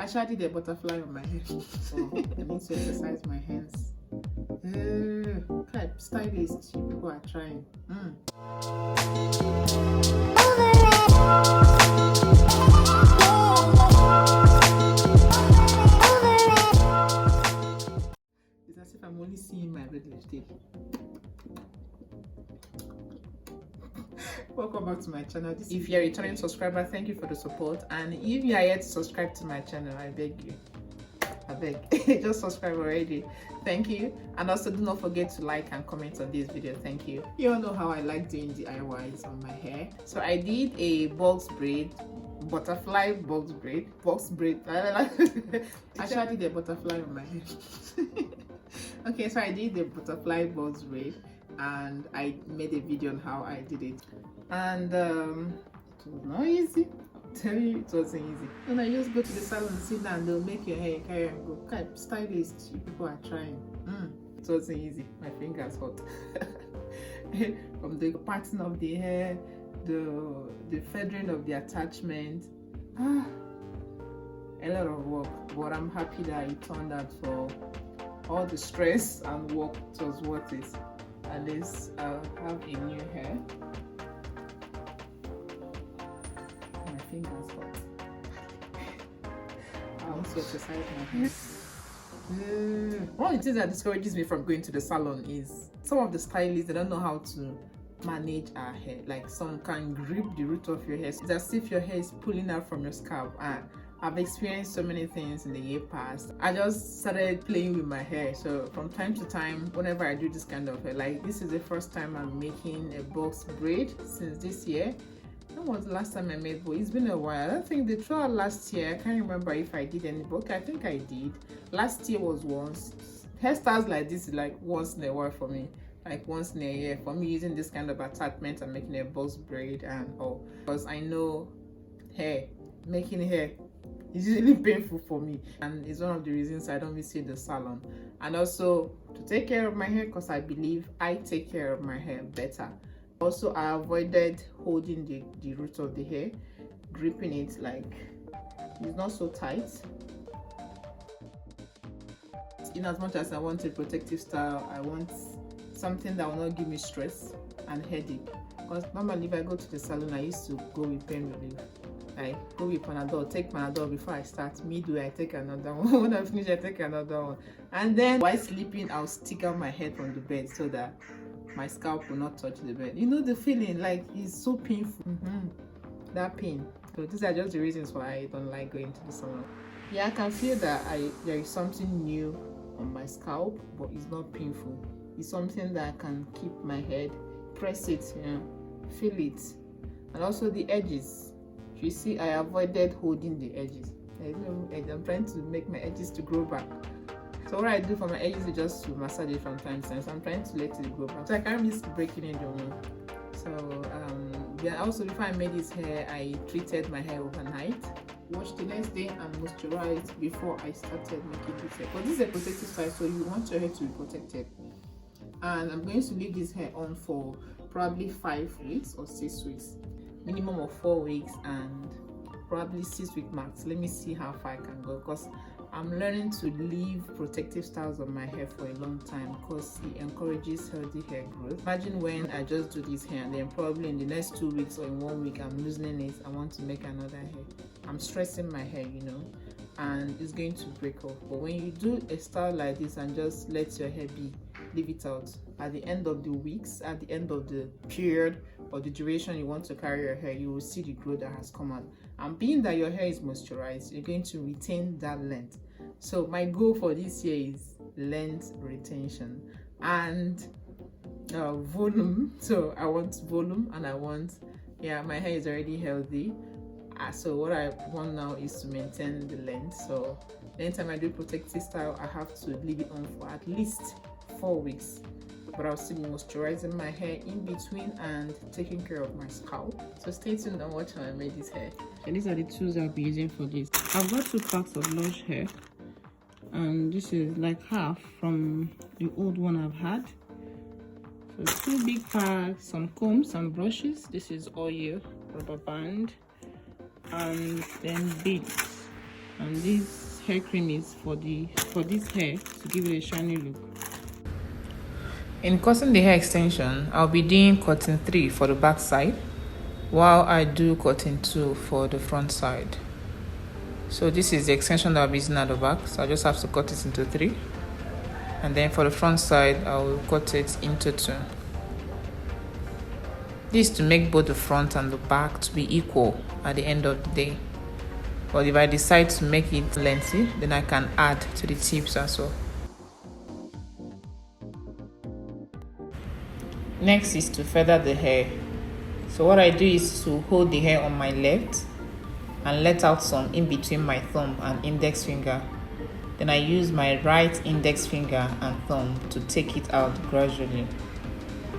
I actually did a butterfly on my head. So I need to exercise my hands. Okay, stylist, you people are trying. It's as if I'm only seeing my red lipstick. Welcome back to my channel. If you're a returning subscriber, thank you for the support. And if you are yet to subscribe to my channel, I beg you, just subscribe already. Thank you. And also do not forget to like and comment on this video. Thank you. You all know how I like doing DIYs on my hair. So I did a box braid, butterfly box braid. I actually did a butterfly on my head. Okay, so I did the butterfly box braid and I made a video on how I did it. And it was not easy. I'll tell you, it wasn't easy. And I just go to the salon, sit down, they'll make your hair, carry and go. Okay, stylist, you people are trying. It wasn't easy. My fingers hot. From the parting of the hair, the feathering of the attachment. A lot of work, but I'm happy that it turned out. For all the stress and work, it was worth it. At least I'll have a new hair. My fingers hot. I want to exercise my hair. One of the things that discourages me from going to the salon is some of the stylists, they don't know how to manage our hair. Like some can grip the root of your hair. It's as if your hair is pulling out from your scalp. And I've experienced so many things in the year past. I just started playing with my hair. So from time to time, whenever I do this kind of hair, like this is the first time I'm making a box braid since this year. When was the last time I made both? It's been a while. I don't think throughout last year, I can't remember if I did any book. I think I did. Last year was once. Hairstyles like this is like once in a while for me. Like once in a year for me, using this kind of attachment and making a box braid and all. Because I know making hair is really painful for me, and it's one of the reasons I don't visit the salon. And also to take care of my hair, because I believe I take care of my hair better. Also, I avoided holding the root of the hair, gripping it, like it's not so tight. In as much as I want a protective style, I want something that will not give me stress and headache. Because normally if I go to the salon, I used to go with pain relief. I go with Panadol, take Panadol before I start. Midway, I take another one. When I finish, I take another one. And then while sleeping, I'll stick out my head on the bed so that my scalp will not touch the bed. You know the feeling, like it's so painful. That pain. So these are just the reasons why I don't like going to the salon. Yeah, I can feel that there is something new on my scalp, but it's not painful. It's something that I can keep my head, press it, feel it. And also the edges. You see, I avoided holding the edges. There's no edge. I'm trying to make my edges to grow back. So what I do for my edges is just to massage it from time to time. So I'm trying to let it grow back. So I can't risk breaking it on. So yeah, also before I made this hair, I treated my hair overnight. Washed the next day and moisturized before I started making this hair. But this is a protective style, so you want your hair to be protected. And I'm going to leave this hair on for probably 5 weeks or 6 weeks. Minimum of 4 weeks and probably 6 week max. Let me see how far I can go, because I'm learning to leave protective styles on my hair for a long time, because it encourages healthy hair growth. Imagine when I just do this hair and then probably in the next 2 weeks or in 1 week I'm loosening it, I want to make another hair. I'm stressing my hair, and it's going to break off. But when you do a style like this and just let your hair be, leave it out, at the end of the weeks, at the end of the period or the duration you want to carry your hair, you will see the growth that has come out. And being that your hair is moisturized, you're going to retain that length. So my goal for this year is length retention and volume. So I want volume, and I want, my hair is already healthy. So what I want now is to maintain the length. So anytime I do protective style, I have to leave it on for at least 4 weeks. But I'll still be moisturizing my hair in between and taking care of my scalp. So stay tuned and watch how I made this hair. And these are the tools I'll be using for this. I've got 2 packs of Lush hair, and this is like half from the old one I've had. So 2 big packs, some combs, some brushes. This is oil, rubber band, and then beads. And this hair cream is for this hair to give it a shiny look. In cutting the hair extension, I'll be doing cutting 3 for the back side, while I do cutting 2 for the front side. So this is the extension that I'll be using at the back, so I just have to cut it into 3. And then for the front side, I will cut it into 2. This is to make both the front and the back to be equal at the end of the day. But if I decide to make it lengthy, then I can add to the tips as well. Next is to feather the hair. So what I do is to hold the hair on my left and let out some in between my thumb and index finger. Then I use my right index finger and thumb to take it out gradually.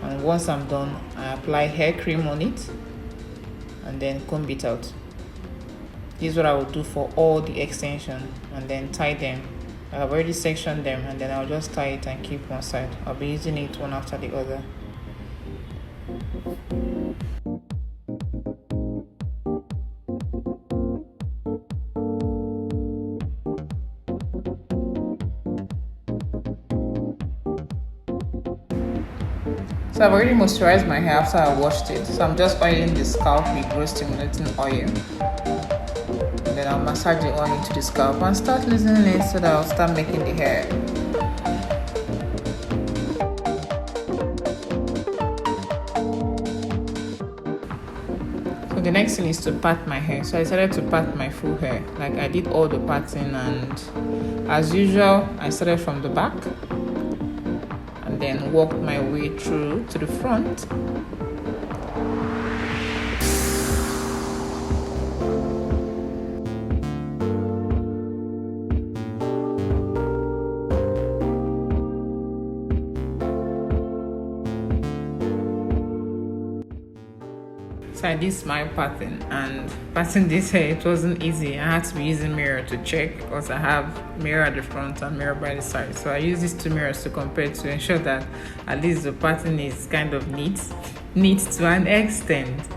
And once I'm done, I apply hair cream on it and then comb it out. This is what I will do for all the extension, and then tie them. I have already sectioned them, and then I'll just tie it and keep one side. I'll be using it one after the other. So I've already moisturized my hair after I washed it. So I'm just oiling the scalp with growth stimulating oil. And then I'll massage the oil into the scalp and start loosening it so that I'll start making the hair. So the next thing is to part my hair. So I decided to part my full hair. Like I did all the parting, and as usual, I started from the back and then walked my way through to the front. So I did smile parting, and parting this hair, it wasn't easy. I had to be using mirror to check because I have mirror at the front and mirror by the side. So I use these 2 mirrors to compare to ensure that at least the parting is kind of neat to an extent.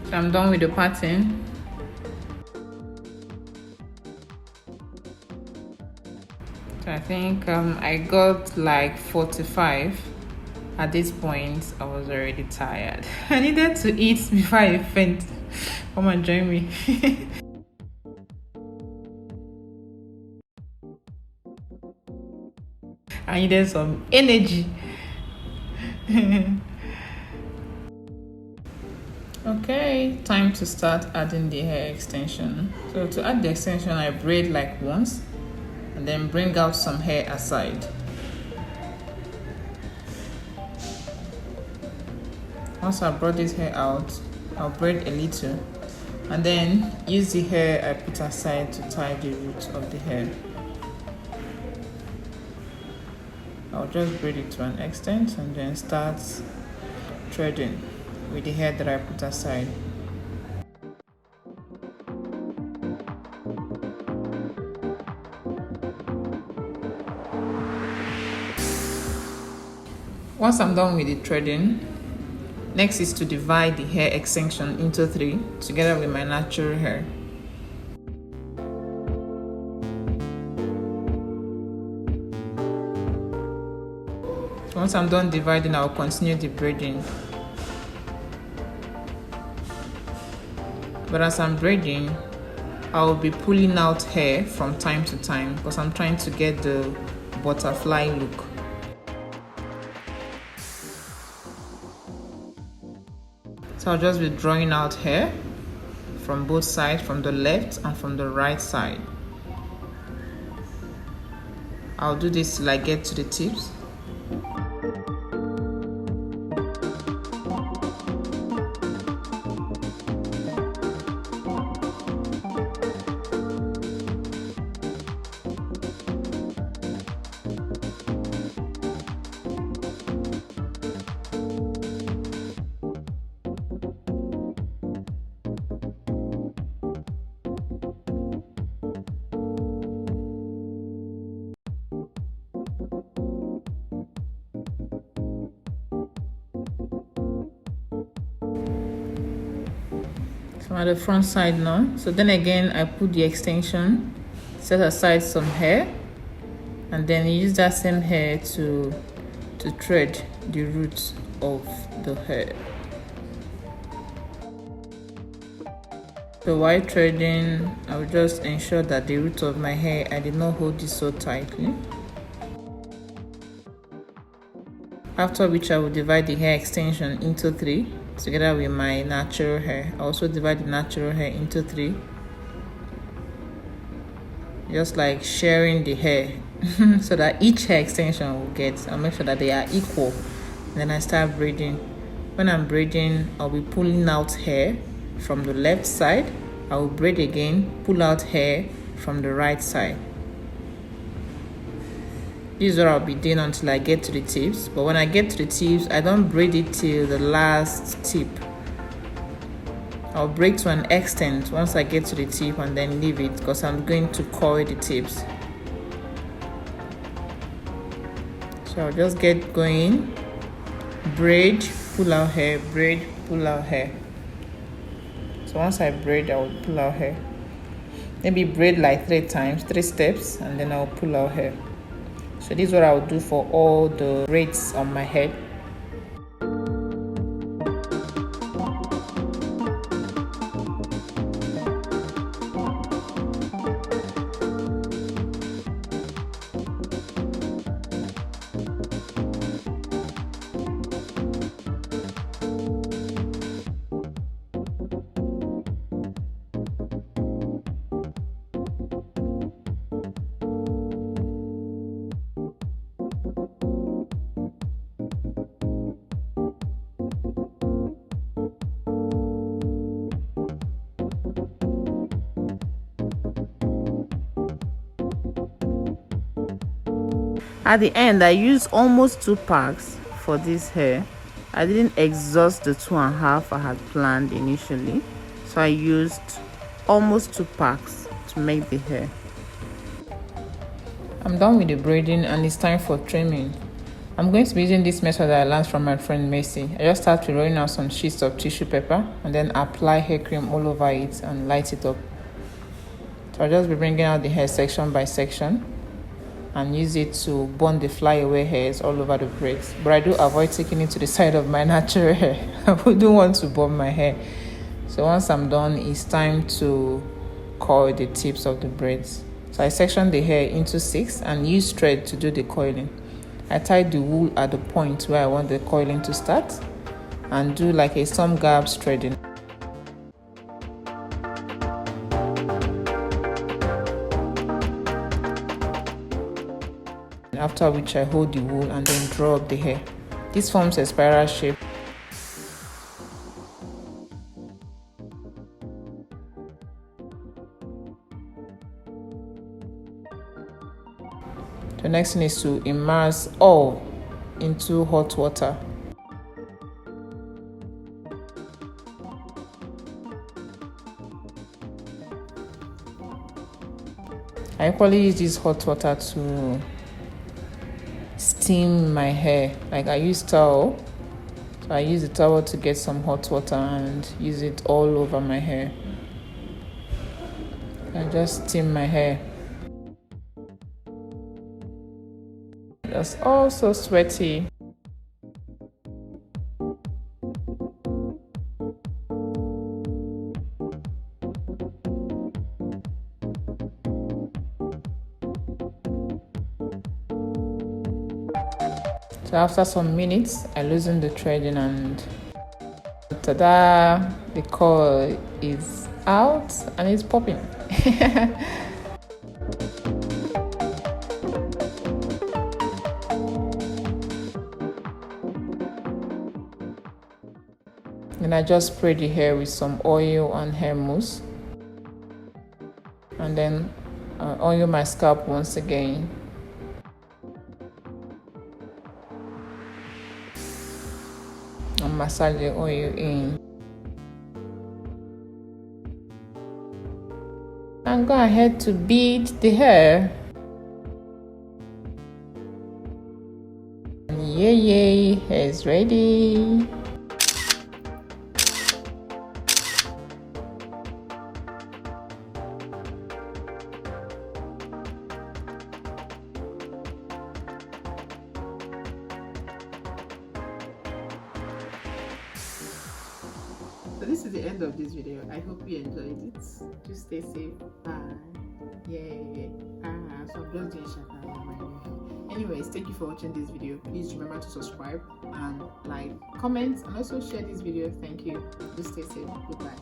So I'm done with the parting. So I think I got like 45. At this point, I was already tired. I needed to eat before I faint. Come and join me. I needed some energy. Okay, time to start adding the hair extension. So to add the extension, I braid like once and then bring out some hair aside. Once I brought this hair out, I'll braid a little and then use the hair I put aside to tie the roots of the hair. I'll just braid it to an extent and then start threading with the hair that I put aside. Once I'm done with the threading, next is to divide the hair extension into 3 together with my natural hair. Once I'm done dividing, I'll continue the braiding. But as I'm braiding, I'll be pulling out hair from time to time because I'm trying to get the butterfly look. So I'll just be drawing out hair from both sides, from the left and from the right side. I'll do this till I get to the tips. So I'm at the front side now. So then again, I put the extension, set aside some hair, and then use that same hair to thread the roots of the hair. So while threading, I will just ensure that the root of my hair, I did not hold it so tightly. After which I will divide the hair extension into 3 together with my natural hair. I also divide the natural hair into 3, just like sharing the hair so that each hair extension will get, I'll make sure that they are equal. Then I start braiding. When I'm braiding, I'll be pulling out hair from the left side. I will braid again, pull out hair from the right side. This is what I'll be doing until I get to the tips. But when I get to the tips, I don't braid it till the last tip. I'll braid to an extent once I get to the tip and then leave it, because I'm going to coil the tips. So I'll just get going, braid, pull out hair, braid, pull out hair. So once I braid, I will pull out hair. Maybe braid like 3 times, 3 steps, and then I'll pull out hair. So this is what I will do for all the braids on my head. At the end, I used almost 2 packs for this hair. I didn't exhaust the 2.5 I had planned initially, so I used almost 2 packs to make the hair. I'm done with the braiding and it's time for trimming. I'm going to be using this method that I learned from my friend Macy. I just start with rolling out some sheets of tissue paper and then apply hair cream all over it and light it up. So I'll just be bringing out the hair section by section and use it to burn the flyaway hairs all over the braids. But I do avoid taking it to the side of my natural hair. I wouldn't want to burn my hair. So once I'm done, it's time to coil the tips of the braids. So I section the hair into 6 and use thread to do the coiling. I tie the wool at the point where I want the coiling to start and do like a some gaps threading. After which I hold the wool and then draw up the hair. This forms a spiral shape. The next thing is to immerse all into hot water. I equally use this hot water to steam my hair. Like I use towel, so I use the towel to get some hot water and use it all over my hair. I just steam my hair. That's also sweaty. So after some minutes, I loosen the threading and ta-da! The coil is out and it's popping. And I just spray the hair with some oil and hair mousse, and then oil my scalp once again. And massage the oil in. And go ahead to beat the hair. Yay, hair is ready. this is the end of this video. I hope you enjoyed it. Just stay safe. Bye. Yeah. So I'm just doing shaka. Anyways, thank you for watching this video. Please remember to subscribe and like, comment, and also share this video. Thank you. Just stay safe. Goodbye.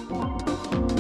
Bye.